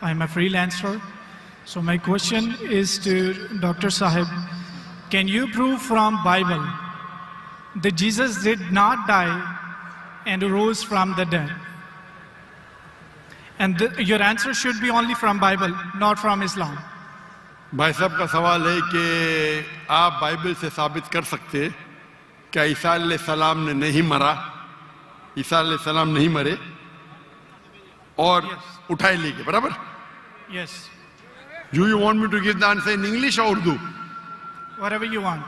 I'm a freelancer. So my question is to Dr. Sahib. Can you prove from Bible that Jesus did not die and rose from the dead? And your answer should be only from Bible, not from Islam. भाई साहब का सवाल है कि आप Bible से साबित कर सकते हैं क्या ईसा अलैहिस्सलाम ने नहीं मरा, ईसा अलैहिस्सलाम नहीं मरे और उठाए ले गए, बराबर? Yes. Do you want me to give the answer in English or Urdu? Whatever you want.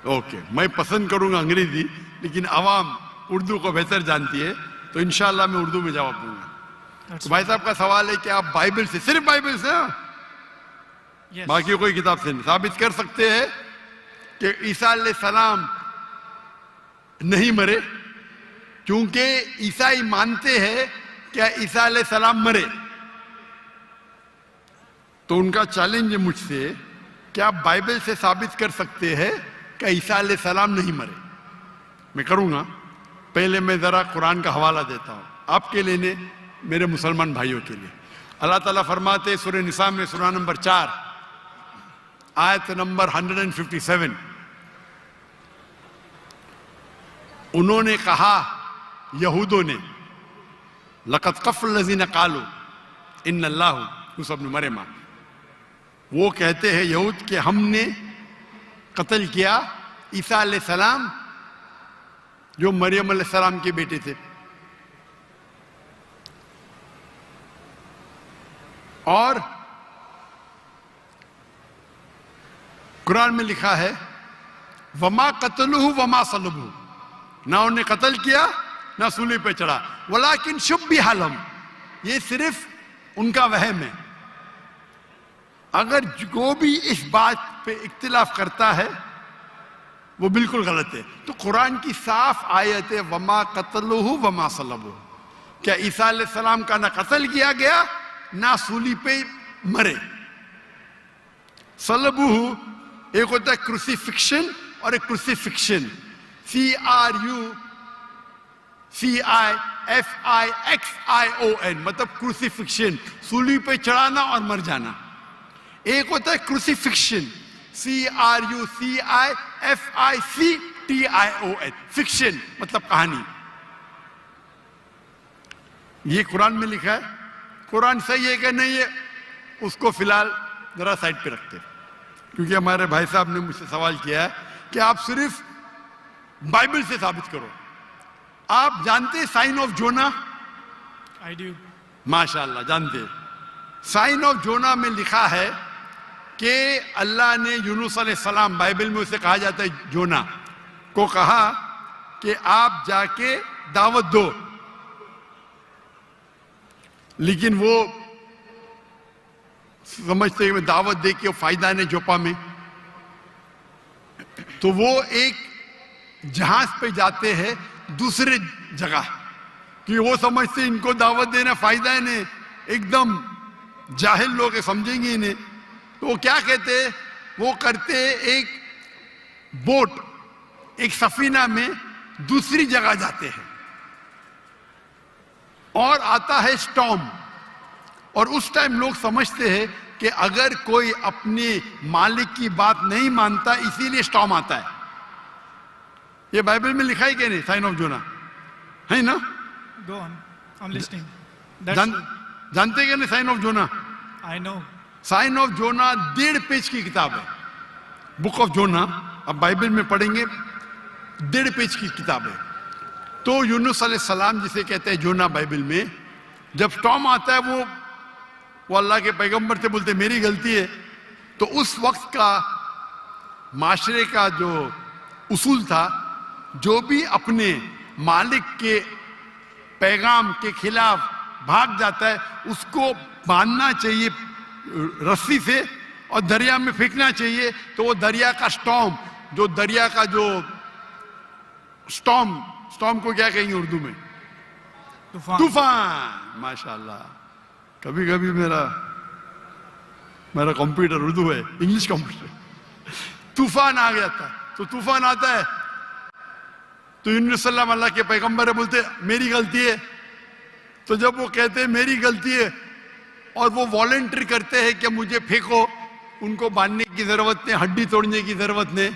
Okay मैं पसंद करूंगा अंग्रेजी, लेकिन आवाम उर्दू को बेहतर जानती है, तो इंशाल्लाह मैं उर्दू में जवाब दूंगा। तो भाई साहब का सवाल है कि आप बाइबल से, सिर्फ बाइबल से, Yes. बाकी कोई किताब से नहीं साबित कर सकते हैं कि ईसा अलैहिस्सलाम नहीं मरे, क्योंकि ईसाई मानते हैं कि ईसा अलैहिस्सलाम मरे। तो उनका चैलेंज है मुझसे कि आप बाइबल से साबित कर सकते हैं कि ईसा अलैहिस्सलाम नहीं मरे। मैं करूंगा, पहले मैं जरा कुरान का हवाला देता हूं आपके लिए, मेरे मुसलमान भाइयों के लिए। अल्लाह ताला फरमाते सूरह निसा में, सूरह नंबर 4 आयत नंबर 157, उन्होंने कहा, यहूदों ने, लक़द कफ़ल लज़ीना क़ालू इन्नल्लाहु यूसुफ़ इब्न मरियम, वो कहते हैं यहूद के हमने कत्ल किया ईसा अलैहिस्सलाम जो मरियम अलैहिस्सलाम के बेटे थे। और कुरान में लिखा है वमा कतलुहु वमा सलबुहु, ना उन्हें कत्ल किया ना सूली पे चढ़ा, वलाकिन शुब्बिह लहुम, ये सिर्फ उनका वहम है। अगर जो भी इस बात पे इख्तिलाफ करता है वो बिल्कुल गलत है। तो कुरान की साफ आयत है वमा कतलुहु वमा सलबुहु, क्या ईसा अलैहिस्सलाम का ना कत्ल किया गया ना सूली पे मरे। सलबुहु एक होता है क्रूसिफिक्शन और एक क्रूसिफिक्शन, CRUCIFIXION, मतलब क्रूसिफिक्शन, सूली पे चढ़ाना और मर जाना। एक होता है क्रूसिफिक्शन, CRUCIFICTION, फिक्शन मतलब कहानी। ये कुरान में लिखा है, कुरान सही है कि नहीं है उसको फिलहाल जरा साइड पे रखते हैं, क्योंकि हमारे भाई साहब ने मुझसे सवाल किया है कि आप सिर्फ बाइबल से साबित करो। आप जानते हैं sign of Jonah? I do. माशाअल्लाह जानते हैं। साइन ऑफ जोना में लिखा है कि अल्लाह ने यूनुस अलैहिस्सलाम, बाइबल में उसे कहा जाता है जोना, को कहा कि आप जाके दावत दो, लेकिन वो समझते हैं दावत दे के फायदा नहीं जोपा में, तो वो एक जहाज पे जाते हैं दूसरे जगह, कि वो समझते इनको दावत देना फायदा है नहीं, एकदम जाहिल लोग समझेंगे इन्हें। तो वो क्या कहते हैं, वो करते एक बोट, एक सफीना में दूसरी जगह जाते हैं और आता है स्टॉर्म, और उस टाइम लोग समझते हैं कि अगर कोई अपने मालिक की बात नहीं मानता इसीलिए स्टॉर्म आता है। ये बाइबल में लिखा है कि नहीं साइन ऑफ जोना, है ना? Go on. I'm listening. जानते हैं कि नहीं sign of Jonah? I know. Sign of Jonah 1.5 page की किताब है, बुक ऑफ जोना। अब बाइबल में पढ़ेंगे 1.5 पेज की किताब है। तो यूनुस अलैहिस्सलाम जिसे कहते हैं जोना बाइबल में, जब स्टॉर्म आता है वो अल्लाह के पैगंबर से बोलते मेरी गलती है। तो उस वक्त का माशरे का जो उसूल था, जो भी अपने मालिक के पैगाम के खिलाफ भाग जाता है उसको बांधना चाहिए रस्सी से और दरिया में फेंकना चाहिए। तो वो दरिया का स्टॉर्म, जो दरिया का जो स्टॉर्म को क्या कहेंगे उर्दू में? तूफान। माशाल्लाह, कभी कभी मेरा कंप्यूटर उर्दू है, इंग्लिश कंप्यूटर। तूफान आ गया था, तो तूफान आता है तो यूनुस सल्लल्लाहु अल्लाह के पैगंबर बोलते मेरी गलती है। तो जब वो कहते मेरी गलती है और वो वॉलंटियर करते हैं कि मुझे फेंको, उनको बांधने की जरूरत नहीं, हड्डी तोड़ने की जरूरत नहीं,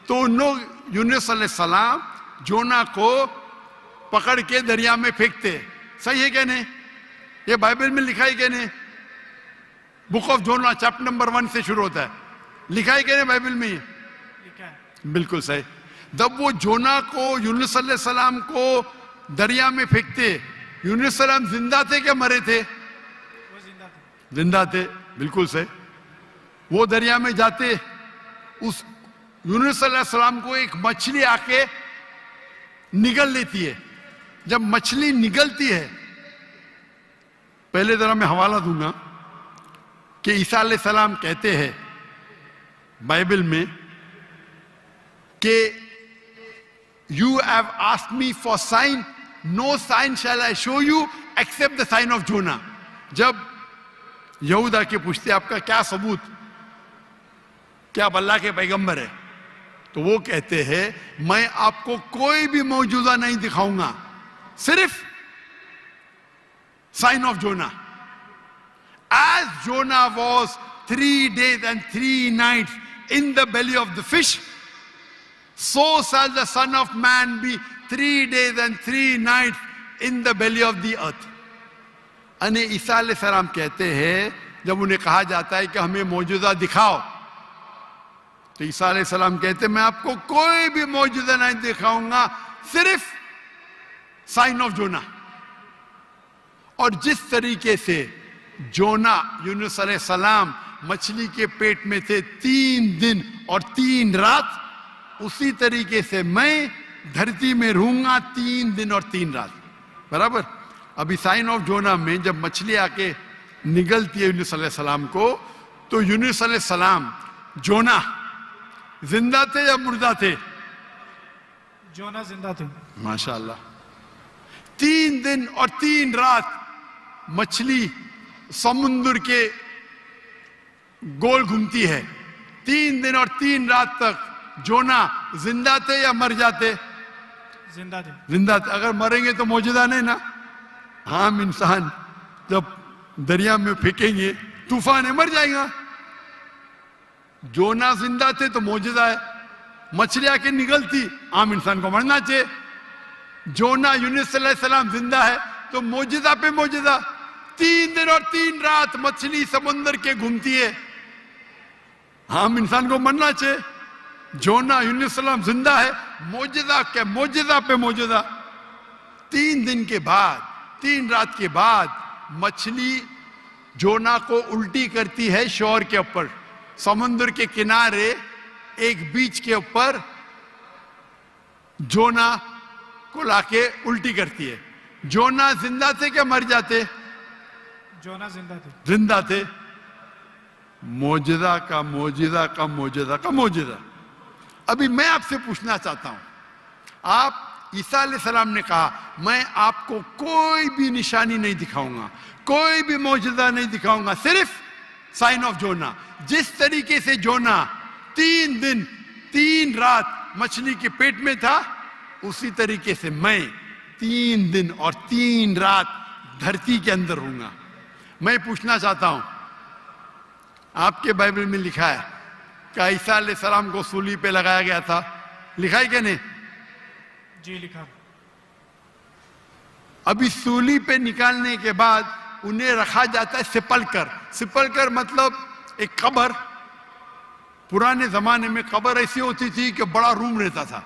तो उन लोग यूनुस अलैहिस्सलाम जोना को पकड़ के दरिया में फेंकते। सही है क्या नहीं? ये बाइबल में लिखा है क्या नहीं? Book of Jonah chapter number 1 से शुरू होता है, लिखा है क्या नहीं बाइबल में? लिखा है। बिल्कुल सही। जब वो जोना को यूनुस अलैहिस्सलाम को दरिया में फेंकते, यूनुस अलैहिस्सलाम जिंदा थे क्या मरे थे? वो जिंदा थे। जिंदा थे, बिल्कुल सही। वो दरिया में जाते, उस यूनुस अलैहिस्सलाम को एक मछली आके निगल लेती है। जब मछली निगलती है, पहले जरा मैं हवाला दूंगा कि ईसा अलैहिस्सलाम कहते हैं बाइबल में कि you have asked me for sign, no sign shall I show you except the sign of Jonah. जब यहूदा के पूछते आपका क्या सबूत, क्या आप अल्लाह के पैगंबर है, तो वो कहते हैं मैं आपको कोई भी मौजूदा नहीं दिखाऊंगा, सिर्फ sign of Jonah. As Jonah was 3 days and 3 nights in the belly of the fish, so shall the Son of Man be 3 days and 3 nights in the belly of the earth. अने ईसा अलैहिस्सलाम कहते हैं, जब उन्हें कहा जाता है कि हमें मौजूदा दिखाओ, तो ईसा अलैहिस्सलाम कहते हैं मैं आपको कोई भी मौजूदा नहीं दिखाऊंगा, सिर्फ साइन ऑफ जोना। और जिस तरीके से जोना यूनुस अलैहिस्सलाम मछली के पेट में थे 3 दिन और 3 रात, उसी तरीके से मैं धरती में रहूंगा 3 दिन और 3 रात। बराबर। अभी साइन ऑफ जोना में जब मछली आके निगलती है यूनुस अलैहिस्सलाम को, तो यूनुस अलैहिस्सलाम जोना जिंदा थे या मुर्दा थे? जोना जिंदा थे। माशाअल्लाह। 3 दिन और 3 रात मछली समुद्र के गोल घूमती है। 3 दिन और 3 रात तक जोना जिंदा थे या मर जाते? जिंदा थे। जिंदा थे। अगर मरेंगे तो मौजूदा नहीं ना। हम इंसान जब दरिया में फेंकेंगे तूफान है, मर जाएगा। जोना जिंदा थे तो मौजूदा है। मछली आके निगलती, आम इंसान को मरना चाहिए। जोना यूनुस अलैहिस्सलाम जिंदा है तो मौजूदा पे मौजूदा। 3 दिन और 3 रात मछली समुद्र के घूमती है, आम इंसान को मरना चाहिए। जोना यूनुस अलैहिस्सलाम जिंदा है, मौजूदा के मौजूदा पे मौजूदा। 3 दिन के बाद, 3 रात के बाद मछली जोना को उल्टी करती है शोर के ऊपर, समुद्र के किनारे एक बीच के ऊपर जोना को लाके उल्टी करती है। जोना जिंदा थे क्या मर जाते? जोना जिंदा थे। जिंदा थे। मौजूदा का मौजूदा का मौजूदा का मौजूदा। अभी मैं आपसे पूछना चाहता हूं, आप ईसा अलैहिस्सलाम ने कहा मैं आपको कोई भी निशानी नहीं दिखाऊंगा, कोई भी मौजूदा नहीं दिखाऊंगा, सिर्फ साइन ऑफ जोना। जिस तरीके से जोना 3 दिन 3 रात मछली के पेट में था, उसी तरीके से मैं 3 दिन और 3 रात धरती के अंदर रहूंगा। मैं पूछना चाहता हूं, आपके बाइबल में लिखा है कि ईसा अलैहिस्सलाम को सूली पे लगाया गया था, लिखा है क्या नहीं? जी लिखा। अभी सूली पे निकालने के बाद उन्हें रखा जाता है सिपलकर। सिपलकर मतलब एक कब्र। पुराने जमाने में कब्र ऐसी होती थी कि बड़ा रूम रहता था।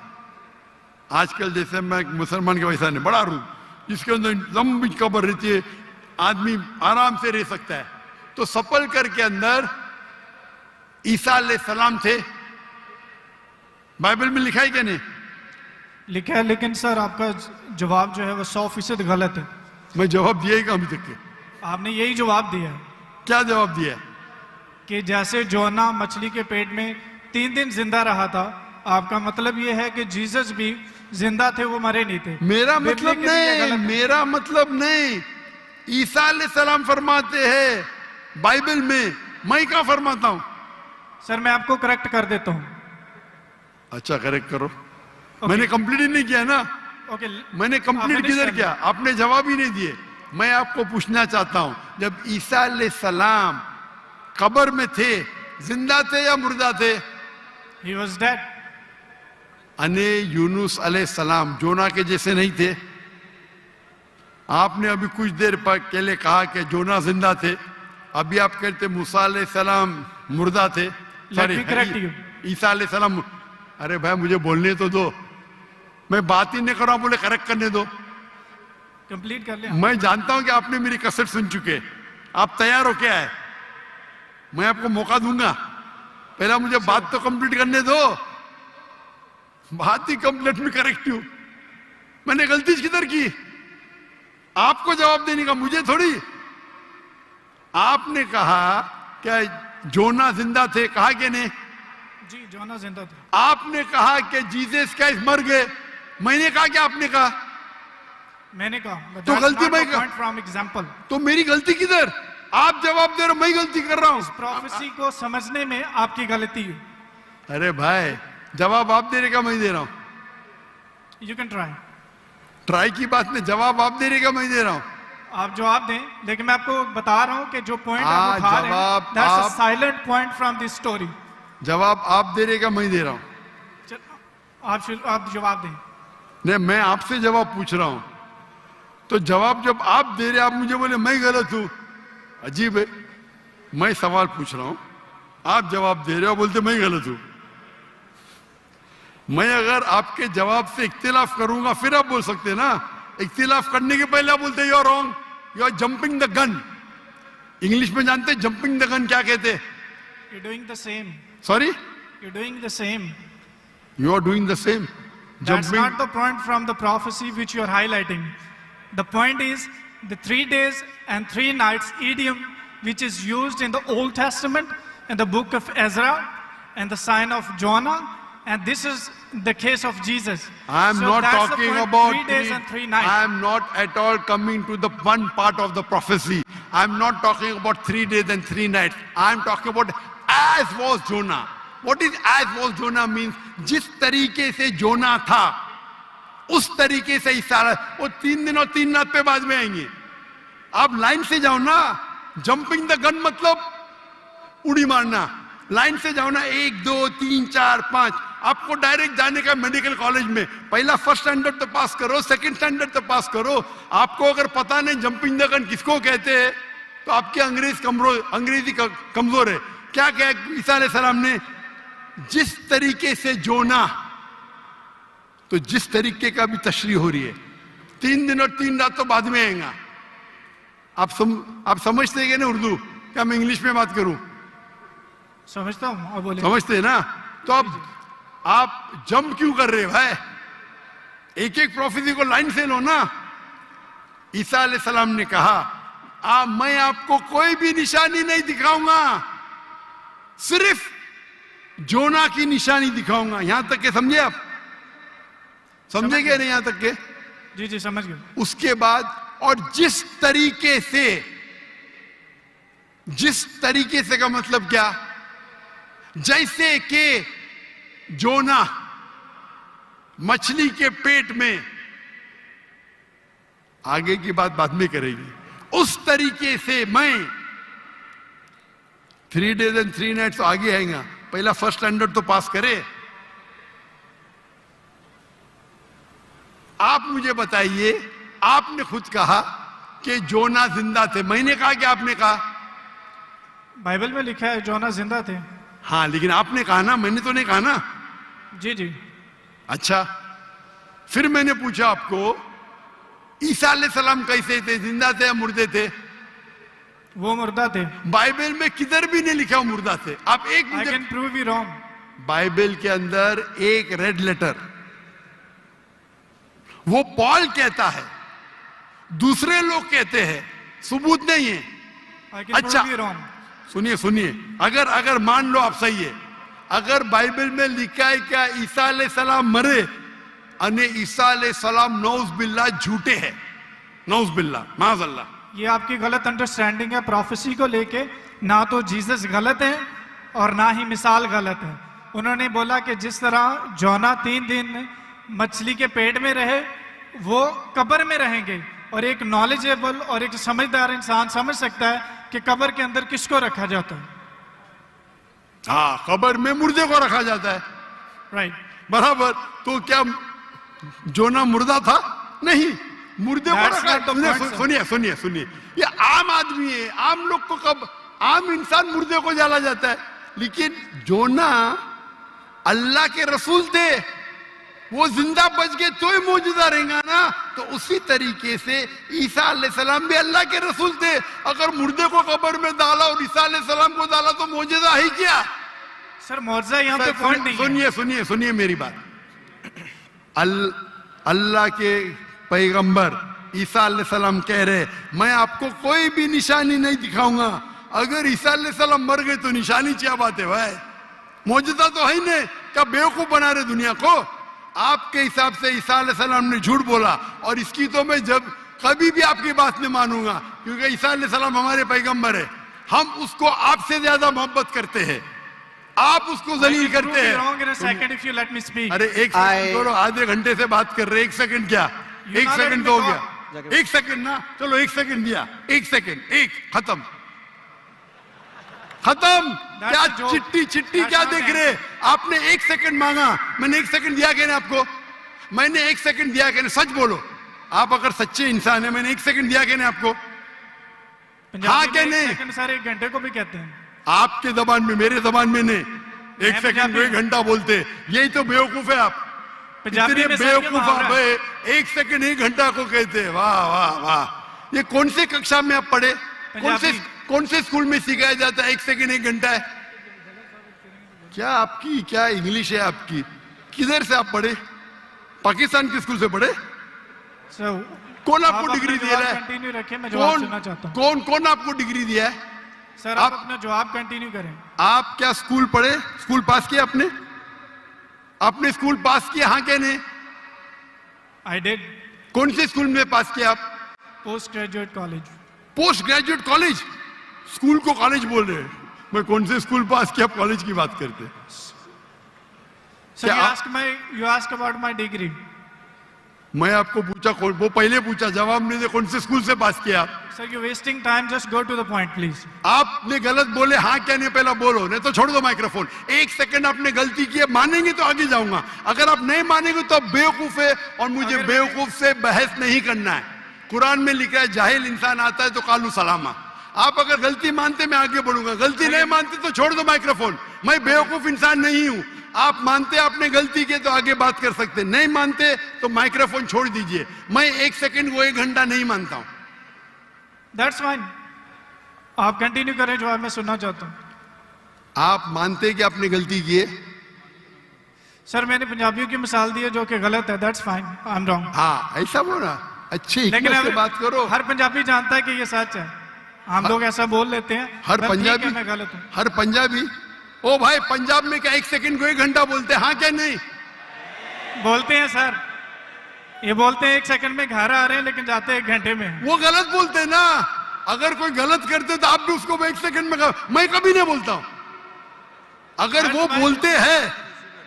आजकल जैसे मैं मुसलमान के वैसा नहीं, बड़ा रूम जिसके अंदर लंबी कब्र रहती है, आदमी आराम से रह सकता है। तो सपलकर के अंदर ईसा अलैहिस्सलाम थे। बाइबल में लिखा है क्या नहीं? लिखा है, लेकिन सर आपका जवाब जो है वो 100% गलत है। मैं जवाब दिया ही अभी तक के। आपने यही जवाब दिया है क्या जवाब दिया? कि जैसे जोना मछली के पेट में 3 दिन जिंदा रहा था, आपका मतलब ये है कि जीसस भी जिंदा थे, वो मरे नहीं थे। मेरा मतलब नहीं, मेरा मतलब नहीं। ईसा अलैहिस्सलाम फरमाते हैं बाइबल में, मैं क्या फरमाता हूं? सर मैं आपको करेक्ट कर देता हूं। अच्छा करेक्ट करो। मैंने कंप्लीट ही नहीं किया ना। ओके मैंने कंप्लीट किधर किया? आपने जवाब ही नहीं दिए। मैं आपको पूछना चाहता हूं, जब ईसा अलैहिस्सलाम कब्र में थे, जिंदा थे या मुर्दा थे? He was dead. अने यूनुस अलैहिस्सलाम जोना के जैसे नहीं थे? आपने अभी कुछ देर पहले कहा कि जोना जिंदा थे, अभी आप कहते मूसा अलैहिस्सलाम मुर्दा थे। Let me correct you. ईसा अलैहिस्सलाम, अरे भाई मुझे बोलने तो दो, मैं बात ही नहीं कर रहा हूं, बोले करेक्ट करने दो। कंप्लीट कर लिया। मैं जानता हूं कि आपने मेरी कसर सुन चुके, आप तैयार हो क्या है? मैं आपको मौका दूंगा, पहला मुझे बात तो कंप्लीट करने दो। बात ही कंप्लीट में करेक्ट हूं, मैंने गलती किधर की? आपको जवाब देने का, मुझे थोड़ी। आपने कहा क्या जोना जिंदा थे, कहा कि नहीं? जी, जोना जिंदा थे। आपने कहा कि जीसस क्राइस्ट मर गए, मैंने कहा कि आपने कहा? मैंने कहा। तो गलती मैं पॉइंट फ्रॉम एग्जांपल। तो मेरी गलती किधर? आप जवाब दे रहे हो, मैं गलती कर रहा हूं। प्रोफेसी को समझने में आपकी गलती है। अरे भाई, जवाब आप दे रहे का मैं दे रहा हूं? You can try. ट्राई की बात नहीं, जवाब आप दे रहे का मैं दे रहा हूं। आप जवाब दें, लेकिन मैं आपको बता रहा हूं कि जो पॉइंट हाँ, आप उठा रहे हैं, जवाब दैट्स अ आप- silent point from this story. जवाब आप दे रहे का मैं दे रहा हूं? आप जवाब दें। नहीं, मैं आपसे जवाब पूछ रहा हूं, तो जवाब जब आप दे रहे, आप मुझे बोले मैं गलत हूं। अजीब है, मैं सवाल पूछ रहा हूं, आप जवाब दे रहे हो, बोलते मैं गलत हूं। मैं अगर आपके जवाब से इख्तिलाफ करूंगा फिर आप बोल सकते हैं ना। इख्तिलाफ करने के पहले आप बोलते you are wrong, you are jumping the gun. English में जानते जंपिंग द गन क्या कहते? You doing the same. Sorry, you doing the same. You are doing the same. That's not the point from the prophecy which you are highlighting. The point is the 3 days and 3 nights idiom which is used in the Old Testament, in the book of Ezra, and the sign of Jonah, and this is the case of Jesus. I am So not that's the talking point, about 3 days and 3 nights. I am not at all coming to the one part of the prophecy. I am not talking about 3 days and 3 nights. I am talking about as was Jonah. What is as was Jonah means? जिस तरीके से जोना था उस तरीके से ही सारा, वो 3 दिन और 3 रात पे बाद में आएंगे। आप लाइन से जाओ ना, जंपिंग द गन मतलब उड़ी मारना। लाइन से जाओ ना, 1 2 3 4 5। आपको डायरेक्ट जाने का मेडिकल कॉलेज में, पहला फर्स्ट स्टैंडर्ड तो पास करो, सेकंड स्टैंडर्ड तो पास करो। आपको अगर पता नहीं जंपिंग द गन किसको कहते हैं, तो आपकी अंग्रेजी कमजोर है। क्या कहा ईसा अलैहिस्सलाम ने? जिस तरीके से जोना, तो जिस तरीके का भी तशरीह हो रही है, 3 दिन और 3 रात तो बाद में आएगा। आप समझते हैं ना उर्दू? क्या मैं इंग्लिश में बात करूं? समझता हूँ, और बोले। समझते हैं ना? तो आप जंप क्यों कर रहे हो भाई? एक एक प्रोफेसी को लाइन से लो ना। ईसा अलैहिस्सलाम ने कहा, मैं आपको कोई भी निशानी नहीं दिखाऊंगा, सिर्फ जोना की निशानी दिखाऊंगा। यहां तक के समझे आप? समझे क्या नहीं यहां तक के? जी जी, समझ गए। उसके बाद, और जिस तरीके से का मतलब क्या? जैसे कि जोना मछली के पेट में, आगे की बात बाद में करेगी, उस तरीके से मैं 3 days and 3 nights तो आगे आएगा। पहला फर्स्ट स्टैंडर्ड तो पास करे। आप मुझे बताइए, आपने खुद कहा कि जोना जिंदा थे, मैंने कहा कि आपने कहा? बाइबल में लिखा है जोना जिंदा थे। हाँ, लेकिन आपने कहा ना, मैंने तो नहीं कहा ना। जी जी। अच्छा, फिर मैंने पूछा आपको, ईसा अलैहिस्सलाम कैसे थे? जिंदा थे या मुर्दे थे? वो मुर्दा थे। बाइबल में किधर भी नहीं लिखा मुर्दा थे। आप एक I can prove you wrong. Bible के अंदर एक रेड लेटर, वो पॉल कहता है, दूसरे लोग कहते हैं, सबूत नहीं है। I can अच्छा, prove you wrong. सुनिए, अगर मान लो आप सही है, अगर बाइबल में लिखा है क्या ईसा अलैहिस्सलाम मरे, अने ईसा अलैहिस्सलाम नौज बिल्ला झूठे है, नौज बिल्ला, माज़अल्लाह, ये आपकी गलत अंडरस्टैंडिंग है प्रोफेसी को लेके। ना तो जीसस गलत है और ना ही मिसाल गलत है। उन्होंने बोला कि जिस तरह जोना 3 दिन मछली के पेट में रहे, वो कब्र में रहेंगे, और एक नॉलेजेबल और एक समझदार इंसान समझ सकता है कि कब्र के अंदर किसको रखा जाता है। हाँ, कब्र में मुर्दे को रखा जाता है, राइट। बराबर। तो क्या जोना मुर्दा था? नहीं, मुर्दे को That's रखा। not the point, sir. सुनिए सुनिए सुनिए, ये आम आदमी है, आम लोग को कब आम इंसान मुर्दे को जला जाता है, लेकिन जोना अल्लाह के रसूल थे, वो जिंदा बच गए तो ही मौजूदा रहेगा ना। तो उसी तरीके से ईसा अलैहिस्सलाम भी अल्लाह के रसूल थे। अगर मुर्दे को कब्र में डाला और ईसा अलैहिस्सलाम को डाला तो मौजूदा है क्या? सर मौजूदा यहाँ पे पॉइंट नहीं है। सुनिए सुनिए सुनिए मेरी बात। अल्लाह के पैगंबर ईसा अलैहिस्सलाम कह रहे, मैं आपको कोई भी निशानी नहीं दिखाऊंगा। अगर ईसा अलैहिस्सलाम मर गए तो निशानी क्या बात है भाई? मौजूदा तो है ही नहीं, क्या बेवकूफ बना रहे दुनिया को? आपके हिसाब से ईसा अलैहिस्सलाम ने झूठ बोला, और इसकी तो मैं जब कभी भी आपकी बात नहीं मानूंगा, क्योंकि ईसा अलैहिस्सलाम हमारे पैगंबर है। हम उसको आपसे ज्यादा मोहब्बत करते हैं, आप उसको जलील करते हैं। अरे एक सेकंड करो, आधे घंटे से बात कर रहे, एक सेकंड क्या? एक सेकंड तो हो गया, एक सेकंड ना, चलो एक सेकंड दिया, एक सेकंड, एक खत्म खत्म। क्या चिट्ठी चिट्ठी क्या देख रहे? आपने एक सेकंड मांगा, मैंने एक सेकंड दिया क्या? आपको मैंने एक सेकंड दिया क्या? सच बोलो, आप अगर सच्चे इंसान है, मैंने एक सेकंड दिया क्या आपको? हाँ क्या नहीं? सर एक घंटे को भी कहते हैं आपके जबान में, मेरे जबान में नहीं। एक सेकंड को एक घंटा बोलते, यही तो बेवकूफ है आप। इतने बेवकूफ आप है, एक सेकंड एक घंटा को कहते। वाह वाह वाह, ये कौन से कक्षा में आप पढ़े? कौन से स्कूल में सिखाया जाता है एक सेकंड एक घंटा है? क्या आपकी क्या इंग्लिश है आपकी? किधर से आप पढ़े? पाकिस्तान के स्कूल से पढ़े? कौन आपको डिग्री दिया है? कंटिन्यू रखें, मैं जवाब सुनना चाहता हूं। कौन आपको डिग्री दिया है? सर आप अपना जवाब कंटिन्यू करें। आप क्या स्कूल पढ़े? स्कूल पास किया आपने? आपने स्कूल पास किया? हाँ क्या नहीं? I did. कौन से स्कूल में पास किया आप? Post graduate college. Post graduate college? School को कॉलेज बोल रहे हैं। मैं कौन से स्कूल पास किया, आप कॉलेज की बात करते? Sir you ask about my degree. मैं आपको पूछा, वो पहले पूछा, जवाब नहीं दे, कौन से स्कूल से पास किया? Sir you wasting time, just go to the point please. आपने गलत बोले, हाँ क्या नहीं पहला बोलो, नहीं तो छोड़ दो माइक्रोफोन। एक सेकंड आपने गलती की है, मानेंगे तो आगे जाऊंगा, अगर आप नहीं मानेंगे तो आप बेवकूफ है, और मुझे बेवकूफ से बहस नहीं करना है। कुरान में लिखा है जाहिल इंसान आता है तो कालू सलामा। आप अगर गलती मानते मैं आगे बढ़ूंगा, गलती नहीं मानते तो छोड़ दो माइक्रोफोन। मैं बेवकूफ इंसान नहीं हूं। आप मानते आपने गलती की तो आगे बात कर सकते, नहीं मानते तो माइक्रोफोन छोड़ दीजिए। मैं एक सेकंड को एक घंटा नहीं मानता हूं। दैट्स फाइन, आप कंटिन्यू करें, जो मैं सुनना चाहता हूं। आप मानते कि आपने गलती की है? सर मैंने पंजाबियों की मिसाल दी है जो कि गलत है, that's fine, I am wrong. हाँ ऐसा बोला, अच्छी लेकिन से बात करो। हर पंजाबी जानता है कि ये सच है, हम लोग ऐसा बोल लेते हैं। हर पंजाबी, मैं गलत हूं। हर पंजाबी, ओ भाई पंजाब में क्या एक सेकंड को एक घंटा बोलते हैं? हाँ क्या नहीं बोलते हैं सर, ये बोलते हैं एक सेकंड में घर आ रहे हैं, लेकिन जाते हैं एक घंटे में। वो गलत बोलते हैं ना। अगर कोई गलत करते तो आप भी उसको एक सेकंड में मैं कभी नहीं बोलता हूं। अगर वो बोलते हैं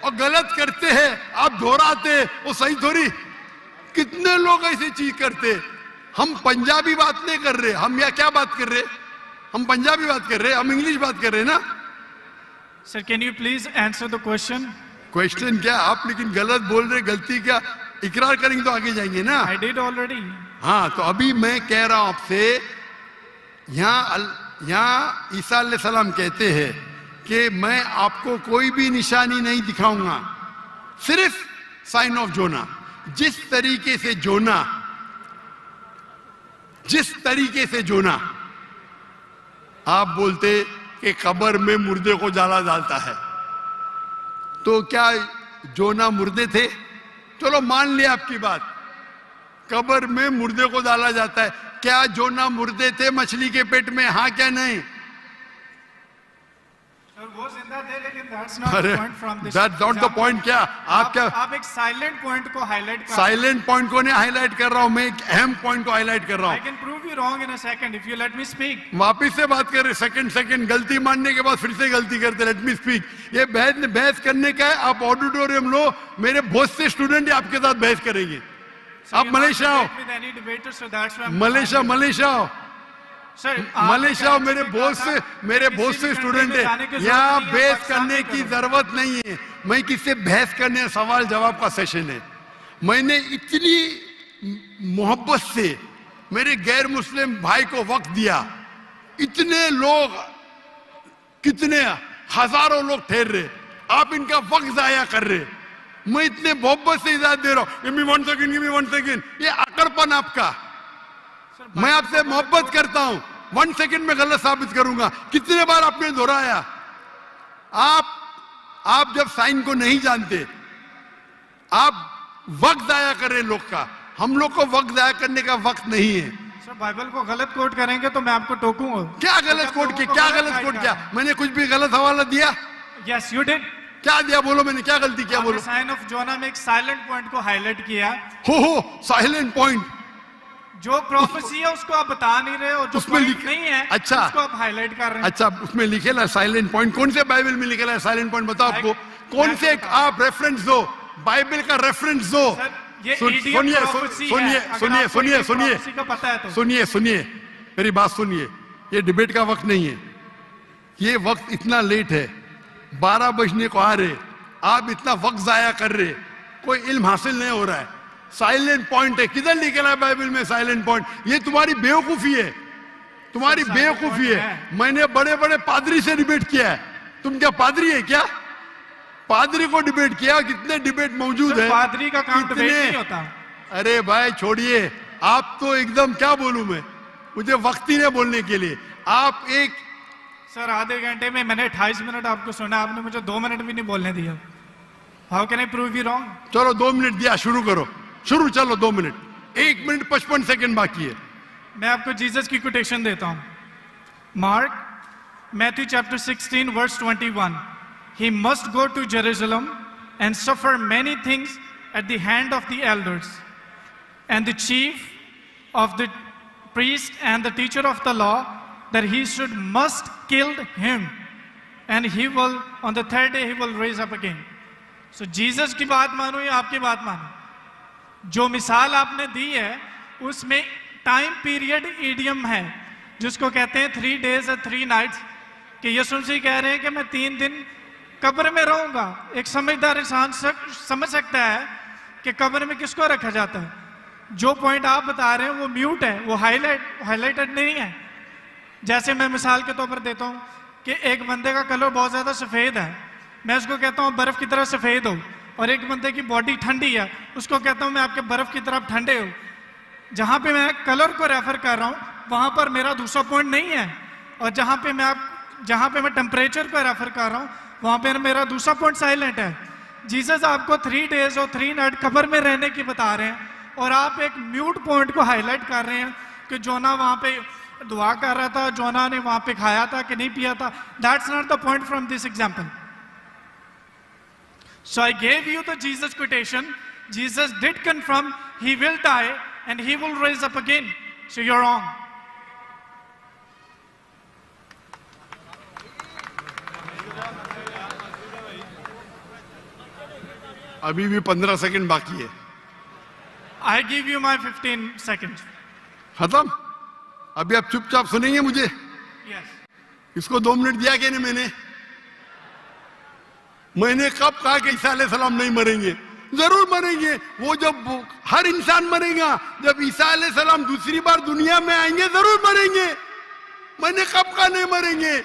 और गलत करते हैं, आप दोहराते, वो सही थोड़ी। कितने लोग ऐसी चीज करते। हम पंजाबी बात नहीं कर रहे, हम या क्या बात कर रहे? हम पंजाबी बात कर रहे, हम इंग्लिश बात कर रहे हैं ना। Sir can you please answer the question? Question क्या? आप लेकिन गलत बोल रहे, गलती क्या इकरार करेंगे तो आगे जाएंगे ना। I did already. हाँ तो अभी मैं कह रहा हूं आपसे, यहाँ ईसा अलैहिस्सलाम कहते हैं कि मैं आपको कोई भी निशानी नहीं दिखाऊंगा, सिर्फ साइन ऑफ जोना। जिस तरीके से जोना आप बोलते कि कब्र में मुर्दे को जाला डालता है, तो क्या जोना मुर्दे थे? चलो मान लिया आपकी बात, कब्र में मुर्दे को डाला जाता है। क्या जोना मुर्दे थे मछली के पेट में? हाँ क्या नहीं? वो जिंदा थे, लेकिन that's not अरे the point from this that's not the point। क्या आप एक साइलेंट पॉइंट को हाईलाइट कर। साइलेंट पॉइंट को नहीं हाईलाइट कर रहा हूं, मैं एक अहम पॉइंट को हाईलाइट कर रहा I हूं। can prove you wrong in a second if you let me speak। वापिस से बात कर रहे, सेकंड गलती मानने के बाद फिर से गलती करते। Let me speak. ये बहस करने का है, आप ऑडिटोरियम लो, मेरे बहुत से स्टूडेंट आपके साथ बहस करेंगे। आप मलेशिया आओ, with any debater, so that's why I'm Malaysia आओ, Sir, मलेशिया आओ। मेरे बहुत से स्टूडेंट है यहाँ। बहस करने की जरूरत नहीं है। मैं किससे बहस करने, सवाल जवाब का सेशन है। मैंने इतनी मोहब्बत से मेरे गैर मुस्लिम भाई को वक्त दिया। इतने लोग, कितने हजारों लोग ठहर रहे, आप इनका वक्त जाया कर रहे। मैं इतने मोहब्बत से इजाजत दे रहा हूं। Give me 1 second. ये अकड़पन आपका। मैं आपसे मोहब्बत करता हूं, 1 सेकेंड में गलत साबित करूंगा। कितने बार आपने दोहराया। आप जब साइन को नहीं जानते, आप वक्त जाया कर रहे लोग का। हम लोग को वक्त जाया करने का वक्त नहीं है। सर, बाइबल को गलत कोट करेंगे तो मैं आपको टोकूंगा। क्या गलत कोट किया? क्या गलत कोट किया? मैंने कुछ भी गलत हवाला दिया? Yes you did. क्या दिया? बोलो, मैंने क्या गलती किया? बोलो। साइन ऑफ जोना में एक साइलेंट पॉइंट को हाईलाइट किया। हो साइलेंट पॉइंट। जो प्रोफेसी है उसको आप बता नहीं रहे, और जो उसमें पॉइंट नहीं है अच्छा, उसको आप हाईलाइट कर रहे हैं। अच्छा, उसमें लिखेला है साइलेंट पॉइंट। कौन से बाइबल में लिखेला है साइलेंट पॉइंट? बताओ आपको कौन से। आप रेफरेंस दो, बाइबल का रेफरेंस दो। सुनिए, मेरी बात सुनिए। ये डिबेट का वक्त नहीं है। ये वक्त इतना लेट है, 12 बजने को आ रहे, आप इतना वक्त जाया कर रहे, कोई इल्म हासिल नहीं हो रहा है। साइलेंट पॉइंट है, किधर लिखा है बाइबल में साइलेंट पॉइंट? ये तुम्हारी बेवकूफी है, तुम्हारी बेवकूफी है। मैंने बड़े बड़े पादरी से डिबेट किया है। तुम क्या पादरी है क्या? पादरी को डिबेट किया। कितने डिबेट मौजूद है। पादरी का काम डिबेट नहीं होता। अरे भाई छोड़िए, आप तो एकदम, क्या बोलूं मैं, मुझे वक्त ही नहीं बोलने के लिए। आप एक सर, आधे घंटे में मैंने 28 मिनट आपको सुना, आपने मुझे 2 मिनट भी नहीं बोलने दिया। How can I prove you wrong? चलो 2 मिनट दिया, शुरू करो। शुरू, चलो 2 मिनट। 1 मिनट 55 सेकंड बाकी है। मैं आपको जीसस की कोटेशन देता हूं। Mark, Matthew chapter 16 verse 21। He must go to Jerusalem and suffer many things at the hand of the elders and the chief of the priest and the teacher of the law, that he must kill him, and he will, on the 3rd day he will raise up again. So Jesus की बात मानो या आपकी बात मानो? जो मिसाल आपने दी है उसमें टाइम पीरियड ईडियम है, जिसको कहते हैं 3 days and 3 nights। कि यीशु मसीह कह रहे हैं कि मैं 3 दिन कब्र में रहूंगा। एक समझदार इंसान समझ सकता है कि कब्र में किसको रखा जाता है। जो पॉइंट आप बता रहे हैं वो म्यूट है, वो हाईलाइटेड नहीं है। जैसे मैं मिसाल के तौर पर देता हूं कि एक बंदे का कलर बहुत ज्यादा सफेद है, मैं उसको कहता हूं बर्फ की तरह सफेद हो, और एक बंदे की बॉडी ठंडी है, उसको कहता हूं मैं आपके बर्फ की तरफ ठंडे हो। जहां पे मैं कलर को रेफर कर रहा हूं वहां पर मेरा दूसरा पॉइंट नहीं है, और जहां पे मैं टेम्परेचर को रेफर कर रहा हूं वहां पे मेरा दूसरा पॉइंट साइलेंट है। जीसस आपको 3 days और 3 nights कब्र में रहने की बता रहे हैं, और आप एक म्यूट पॉइंट को हाईलाइट कर रहे हैं कि जोना वहां पे दुआ कर रहा था, जोना ने वहां पे खाया था कि नहीं पिया था। That's not the point from this example. So I gave you the Jesus quotation. Jesus did confirm he will die and he will rise up again. So you are wrong. अभी भी 15 सेकंड बाकी है। I give you my 15 second. खत्म? अभी आप चुपचाप सुनेंगे मुझे? Yes. इसको 2 मिनट दिया क्या नहीं? मैंने कब कहा कि ईसा अलैहिस्सलाम नहीं मरेंगे? जरूर मरेंगे। वो जब हर इंसान मरेगा, जब ईसा अलैहिस्सलाम दूसरी बार दुनिया में आएंगे जरूर मरेंगे। मैंने कब कहा नहीं मरेंगे?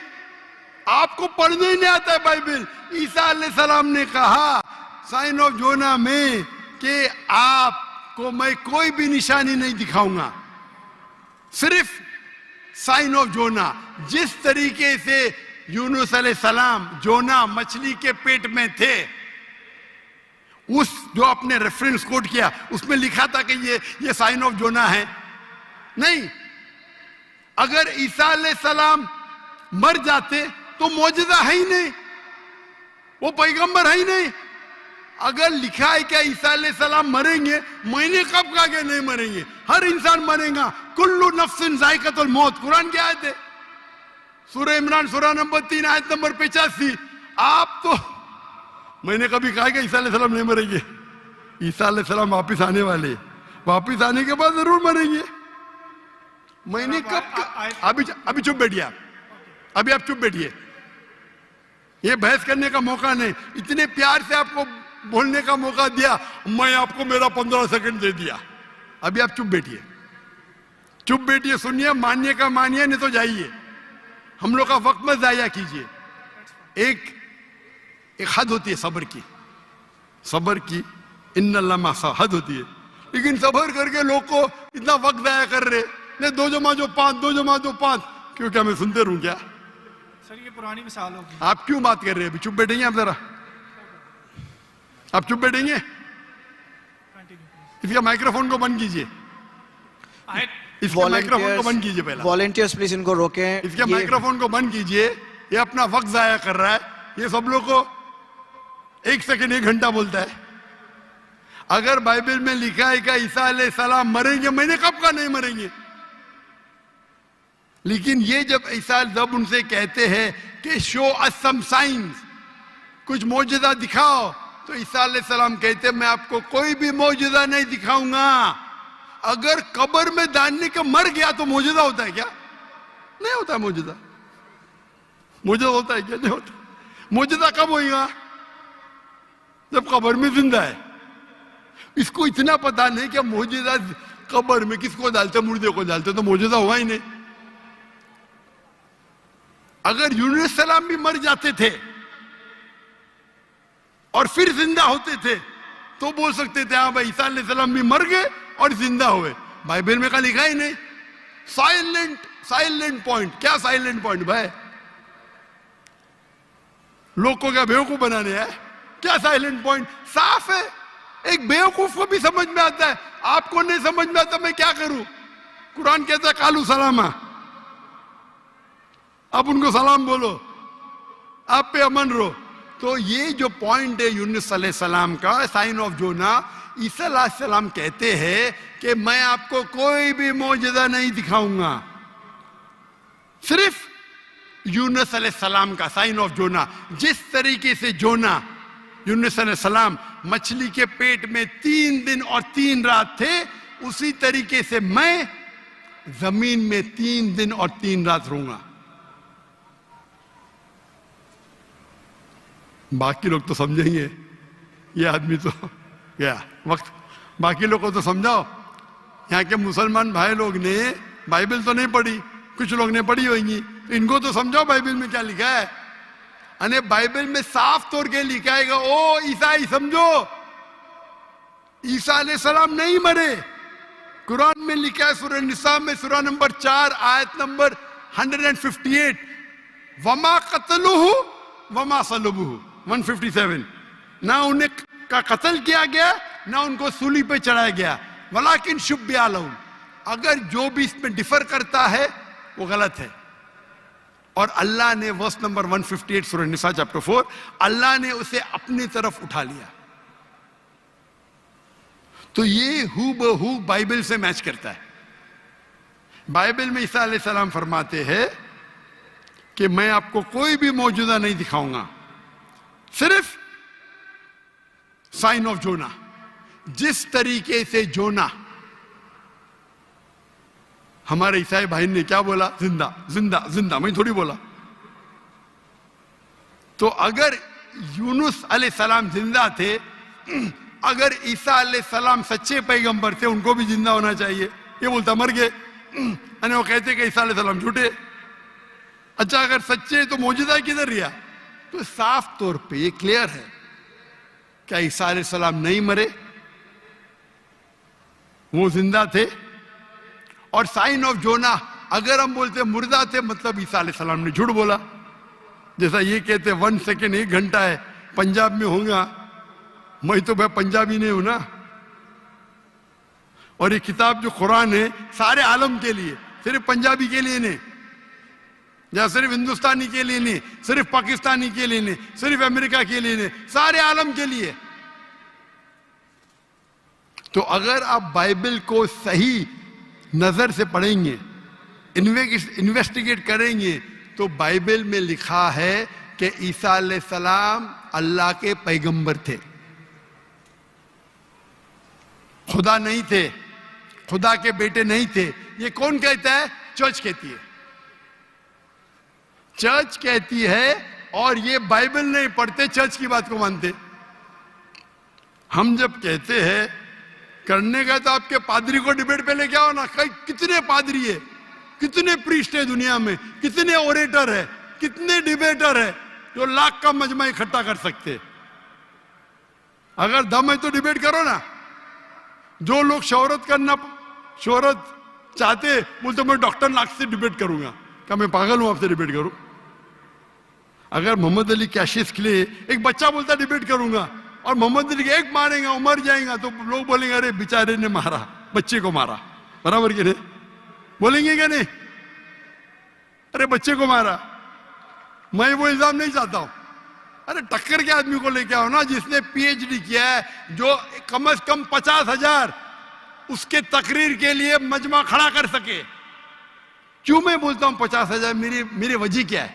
आपको पढ़ने ही नहीं आता है बाइबल। ईसा अलैहिस्सलाम ने कहा साइन ऑफ जोना में कि आपको मैं कोई भी निशानी नहीं दिखाऊंगा, सिर्फ साइन ऑफ जोना। जिस तरीके से यूनुस अलैहिस्सलाम जोना मछली के पेट में थे, उस जो आपने रेफरेंस कोट किया उसमें लिखा था कि ये साइन ऑफ जोना है। नहीं, अगर ईसा अलैहिस्सलाम मर जाते तो मौजूदा है ही नहीं, वो पैगंबर है ही नहीं। अगर लिखा है क्या ईसा अलैहिस्सलाम मरेंगे, मैंने कब कहा कि नहीं मरेंगे? हर इंसान मरेगा। कुल्लु नफ्सिन जायकातुल मौत, कुरान की आयत है, सूरह इमरान सूरह नंबर 3 आयत नंबर 85। आप तो, मैंने कभी कहा कि ईसा अलैहिस्सलाम नहीं मरेंगे? ईसा अलैहिस्सलाम वापिस आने वाले। वापिस आने के बाद जरूर मरेंगे। मैंने अभी चुप बैठिए आप, अभी आप चुप बैठिए, ये बहस करने का मौका नहीं। इतने प्यार से आपको बोलने का मौका दिया, मैं आपको मेरा 15 सेकंड दे दिया। अभी आप चुप बैठिए, चुप बैठिए, सुनिए, मानिए का मानिए, नहीं तो जाइए। हम लोग का वक्त मत जाया कीजिए। एक हद होती है सब्र की, सब्र की इन्नल्लाह मासा हद होती है। लेकिन सब्र करके लोग को इतना वक्त जाया कर रहे, नहीं 2 जमा 5, 2 जमा 5, क्यों? क्या मैं सुनते रहूं क्या? सर ये पुरानी मिसाल होगी। आप क्यों बात कर रहे हैं? अभी चुप बैठेंगे आप जरा, आप चुप बैठेंगे? इसका माइक्रोफोन को बंद कीजिए, इसके माइक्रोफोन को बंद कीजिए पहले। वॉलंटियर्स प्लीज इनको रोकें। इसके माइक्रोफोन को बंद कीजिए, ये अपना वक्त जाया कर रहा है। ये सब लोग को 1 सेकंड 1 घंटा बोलता है। अगर बाइबल में लिखा है कि ईसा अलैहिस्सलाम मरेंगे, मैंने कब कहा नहीं मरेंगे? लेकिन ये जब उनसे कहते हैं कि शो अस सम साइंस, कुछ मौजूदा दिखाओ, तो ईसा अलैहिस्सलाम कहते मैं आपको कोई भी मौजूदा नहीं दिखाऊंगा। अगर कब्र में डालने के मर गया तो मौजूदा होता है क्या? नहीं होता है मौजूदा। मौजूदा होता है क्या? नहीं होता। मौजूदा कब होगा? जब कब्र में जिंदा है। इसको इतना पता नहीं कि मौजूदा कब्र में किसको डालते, मुर्दे को डालते, तो मौजूदा हुआ ही नहीं। अगर यूनुस सलाम भी मर जाते थे और फिर जिंदा होते थे तो बोल सकते थे हाँ भाई ईसा अलैहिस्सलाम भी मर गए और जिंदा हुए। बाइबल में का लिखा ही नहीं। Silent point. क्या साइलेंट पॉइंट भाई? लोग को क्या बेवकूफ बनाने है? क्या साइलेंट पॉइंट? साफ है, एक बेवकूफ को भी समझ में आता है, आपको नहीं समझ में आता, मैं क्या करूं? कुरान कहता है कालू सलामा, आप उनको सलाम बोलो, आप पे अमन रहो। तो ये जो पॉइंट है यूनुस अलैहिस्सलाम का, साइन ऑफ जोना, ईसा अलैहिस्सलाम कहते हैं कि मैं आपको कोई भी मौजूदा नहीं दिखाऊंगा। सिर्फ यूनुस अलैहिस्सलाम का साइन ऑफ जोना, जिस तरीके से जोना यूनुस अलैहिस्सलाम मछली के पेट में 3 दिन और 3 रात थे, उसी तरीके से मैं जमीन में 3 दिन और 3 रात रहूंगा। बाकी लोग तो समझेंगे, ये आदमी तो क्या वक्त, बाकी लोग को तो समझाओ। यहाँ के मुसलमान भाई लोग ने बाइबल तो नहीं पढ़ी, कुछ लोग ने पढ़ी होगी, इनको तो समझाओ बाइबल में क्या लिखा है। अने बाइबल में साफ तौर के लिखा है, ओ ईसाई समझो, ईसा अलैहिस्सलाम नहीं मरे। कुरान में लिखा है सूरह निसा में सूरह नंबर 4 आयत नंबर 158, वमा कतलुहु वमा सलबुहु 157। ना उन्हें का कत्ल किया गया, ना उनको सूली पे चढ़ाया गया, वलाकिन शुब्बिया लहुम। अगर जो भी इसमें डिफर करता है वो गलत है। और अल्लाह ने वर्स नंबर 158 सूरह निसा चैप्टर 4, अल्लाह ने उसे अपनी तरफ उठा लिया। तो ये हूबहू बाइबल से मैच करता है। बाइबल में ईसा अलैहिस्सलाम फरमाते हैं कि मैं आपको कोई भी मौजूदा नहीं दिखाऊंगा, सिर्फ साइन ऑफ जोना। जिस तरीके से जोना, हमारे ईसाई भाई ने क्या बोला? जिंदा जिंदा जिंदा, मैं थोड़ी बोला। तो अगर यूनुस अलैहिस्सलाम जिंदा थे, अगर ईसा अलैहिस्सलाम सच्चे पैगंबर थे, उनको भी जिंदा होना चाहिए। ये बोलता मर गए, और वो कहते कि ईसा अलैहिस्सलाम झूठे। अच्छा अगर सच्चे तो मौजूदा किधर रिया? तो साफ तौर पे ये क्लियर है, क्या ईसा अलैहिस्सलाम नहीं मरे, वो जिंदा थे। और साइन ऑफ जोना, अगर हम बोलते मुर्दा थे, मतलब ईसा अलैहिस्सलाम ने झूठ बोला। जैसा ये कहते 1 सेकेंड 1 घंटा है, पंजाब में होगा, मैं तो भाई पंजाबी नहीं हूं ना। और ये किताब जो कुरान है सारे आलम के लिए, सिर्फ पंजाबी के लिए नहीं, या सिर्फ हिंदुस्तानी के लिए नहीं, सिर्फ पाकिस्तानी के लिए नहीं, सिर्फ अमेरिका के लिए नहीं, सारे आलम के लिए। तो अगर आप बाइबल को सही नजर से पढ़ेंगे, इन्वेस्टिगेट करेंगे, तो बाइबल में लिखा है कि ईसा अलैहिस्सलाम अल्लाह के पैगंबर थे, खुदा नहीं थे। खुदा के बेटे नहीं थे, ये कौन कहता है? चर्च कहती है। चर्च कहती है, और ये बाइबल नहीं पढ़ते, चर्च की बात को मानते। हम जब कहते हैं करने का, तो आपके पादरी को डिबेट पे लेके आओ ना। कितने पादरी है, कितने प्रीस्ट है दुनिया में, कितने ओरेटर है, कितने डिबेटर है जो लाख का मजमा इकट्ठा कर सकते। अगर दम है तो डिबेट करो ना। जो लोग शोहरत चाहते, बोलते मैं डॉक्टर लाख से डिबेट करूंगा। क्या मैं पागल हूं आपसे डिबेट करूं? अगर मोहम्मद अली कैशिस के लिए एक बच्चा बोलता डिबेट करूंगा, और मोहम्मद अली एक मारेगा, उमर जाएगा, तो लोग बोलेंगे अरे बेचारे ने मारा, बच्चे को मारा। बराबर कि नहीं? बोलेंगे क्या नहीं? अरे बच्चे को मारा। मैं वो इल्जाम नहीं चाहता हूं। अरे टक्कर के आदमी को लेके आओ ना, जिसने पीएचडी किया है, जो कम से कम 50,000 उसके तकरीर के लिए मजमा खड़ा कर सके। क्यों मैं बोलता हूं 50,000? मेरी वजह क्या है?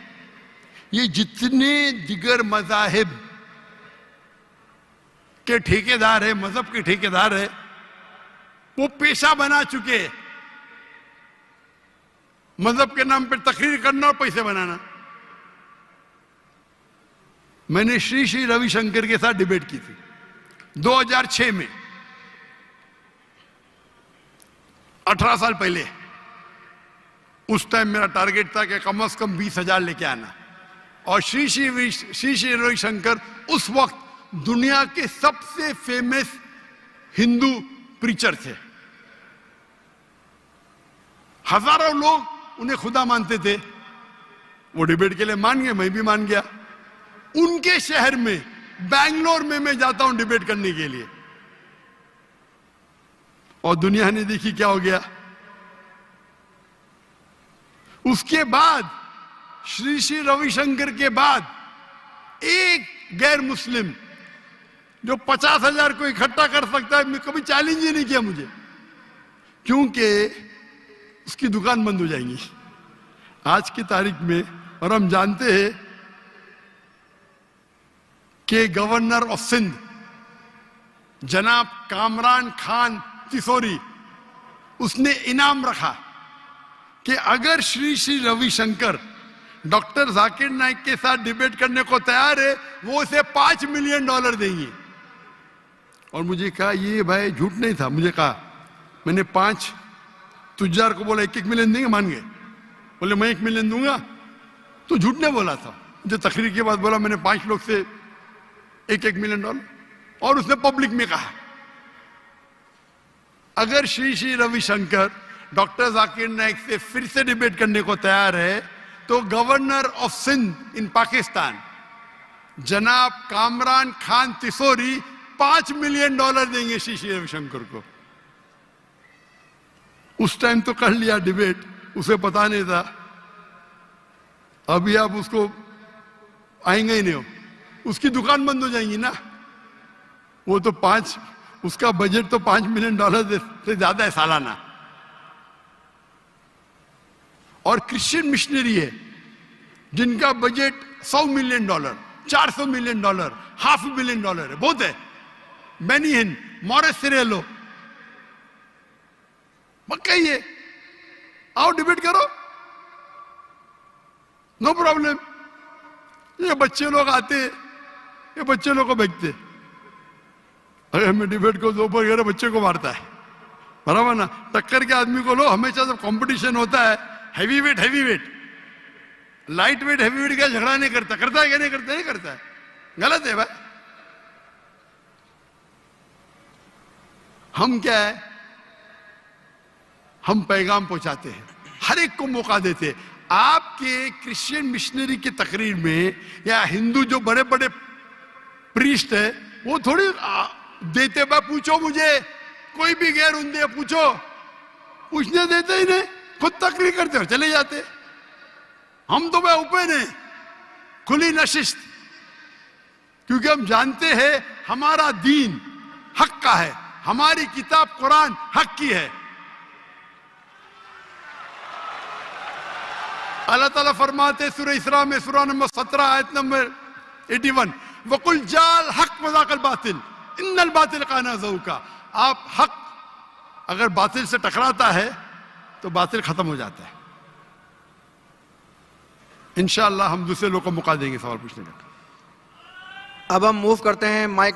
ये जितने दिगर मजाहिब के ठेकेदार है, मजहब के ठेकेदार है, वो पेशा बना चुके। मजहब के नाम पे तकरीर करना और पैसे बनाना। मैंने श्री श्री रविशंकर के साथ डिबेट की थी 2006 में, 18 साल पहले। उस टाइम मेरा टारगेट था कि कम से कम 20,000 लेके आना। और श्री श्री रविशंकर उस वक्त दुनिया के सबसे फेमस हिंदू प्रीचर थे। हजारों लोग उन्हें खुदा मानते थे। वो डिबेट के लिए मान गए, मैं भी मान गया। उनके शहर में, बैंगलोर में मैं जाता हूं डिबेट करने के लिए, और दुनिया ने देखी क्या हो गया। उसके बाद श्री श्री रविशंकर के बाद एक गैर मुस्लिम जो 50,000 को इकट्ठा कर सकता है, मैं कभी चैलेंज ही नहीं किया मुझे, क्योंकि उसकी दुकान बंद हो जाएंगी आज की तारीख में। और हम जानते हैं कि गवर्नर ऑफ सिंध जनाब कामरान खान तिसोरी, उसने इनाम रखा कि अगर श्री श्री रविशंकर डॉक्टर जाकिर नाइक के साथ डिबेट करने को तैयार है, वो उसे $5 मिलियन देंगे। और मुझे कहा ये भाई झूठ नहीं था। मुझे कहा, मैंने 5 तुजार को बोला 1-1 मिलियन देंगे, मान गए। बोले मैं 1 मिलियन दूंगा, तो झूठ नहीं बोला था। मुझे तकरीर के बाद बोला मैंने 5 लोग से 1-1 मिलियन डॉलर। और उसने पब्लिक में कहा अगर श्री श्री रविशंकर डॉक्टर जाकिर नाइक से फिर से डिबेट करने को तैयार है, तो गवर्नर ऑफ सिंध इन पाकिस्तान जनाब कामरान खान तिसोरी $5 मिलियन देंगे श्री श्री रविशंकर को। उस टाइम तो कर लिया डिबेट, उसे पता नहीं था। अभी आप उसको आएंगे ही नहीं हो, उसकी दुकान बंद हो जाएंगी ना। वो तो उसका बजट तो $5 मिलियन से ज्यादा है सालाना। और क्रिश्चियन मिशनरी है जिनका बजट $100 मिलियन, $400 मिलियन, $500 मिलियन है, बहुत है। बेनिहिन, मॉरिस सिरेलो, कहिए आओ डिबेट करो, नो प्रॉब्लम। ये बच्चे लोग आते, ये बच्चे लोग को बेचते। अरे मैं डिबेट को दो पर बच्चे को मारता है, बराबर ना। टक्कर के आदमी को लो। हमेशा जब कंपटीशन होता है heavy weight, light weight heavy weight का झगड़ा नहीं करता। करता है क्या? नहीं करता है। गलत है भाई। हम क्या है, हम पैगाम पहुंचाते हैं, हर एक को मौका देते हैं। आपके क्रिश्चियन मिशनरी की तकरीर में या हिंदू जो बड़े बड़े प्रीस्ट है, वो थोड़ी देते बा। पूछो मुझे, कोई भी गैर उन्दे पूछो, पूछने देते ही नहीं, खुद तकरीर करते हो चले जाते। हम तो भाई ओपन है, खुली नशिस्त, क्योंकि हम जानते हैं हमारा दीन हक का है, हमारी किताब कुरान हक की है। अल्लाह ताला फरमाते सूरह इसरा में, सूरह नंबर 17 आयत नंबर 81, वकुल जाल हक वज़ाकल बातिल इन्नल बातिल काना ज़हूका। आप हक अगर बातिल से टकराता है तो बातिल खत्म हो जाता है। इंशाअल्लाह हम दूसरे लोग को मौका देंगे सवाल पूछने का। अब हम मूव करते हैं माइक